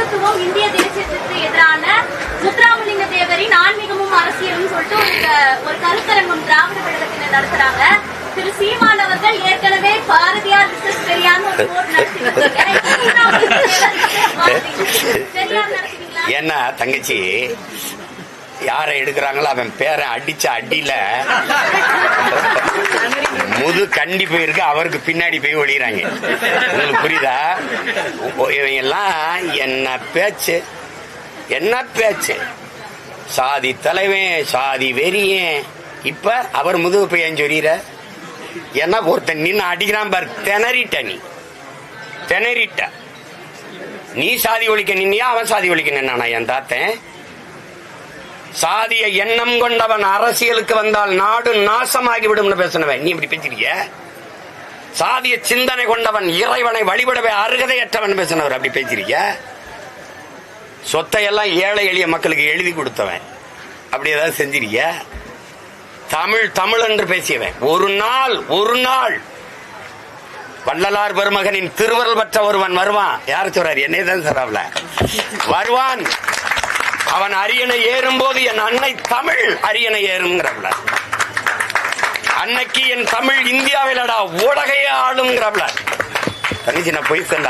இந்துத்துவம் இந்திய தேசியத்திற்கு எதிரான முத்துராமலிங்க தேவரின் ஆன்மீகமும் அரசியலும் சொல்லிட்டு ஒரு கருத்தரங்கம் திராவிட கழகத்தினர் நடத்துறாங்க. திரு சீமான் அவர்கள் ஏற்கனவே பாரதியார் விசஸ் பெரியார் ஒரு போர் நடத்திருக்காங்க. ஏன்னா தங்கச்சி யாரை எடுக்கிறாங்களோ அவன் பேரை அடிச்ச அடியில முது கண்டி போயிருக்கு, அவருக்கு பின்னாடி போய் ஒழிகிறாங்க. உங்களுக்கு புரியுதா? இவங்க எல்லாம் என்ன பேச்சு சாதி தலைவன் சாதி வெறியன். இப்ப அவர் முதுகு பையன் சொல்லிற என்ன ஒருத்தன் நின்று அடிக்கிறான் பாரு. திணறிட்ட நீ சாதி ஒழிக்க நின்னியா அவன் சாதி ஒழிக்க நின்னானா? என் தாத்தன் சாதிய எண்ணம் கொண்டவன் அரசியலுக்கு வந்தால் நாடு நாசமாகிவிடும் பேசினவன். நீ இப்படி பேசிருக்க. சாதிய சிந்தனை கொண்டவன் இறைவனை வழிபடவே அருகதையற்றவன் பேசினவர் அப்படி பேசிருக்க. சொத்தையெல்லாம் ஏழை எளிய மக்களுக்கு எழுதி கொடுத்தவன் அப்படி ஏதாவது செஞ்சிருக்க. தமிழ் என்று பேசியவன் ஒரு நாள் வள்ளலார் பெருமகனின் திருவருள் பெற்ற ஒருவன் வருவான். யாரு சொல்றாரு? என்னைதான் சொல்றாப்ல வருவான். அவன் அரியணை ஏறும் போது என் அன்னை தமிழ் அரியணை ஏறும்ங்கிறப்ல. அன்னைக்கு என் தமிழ் இந்தியாவிலடா உலகையே ஆளுங்கிறப்ல. தனிச்சு நான் போய் சொல்ல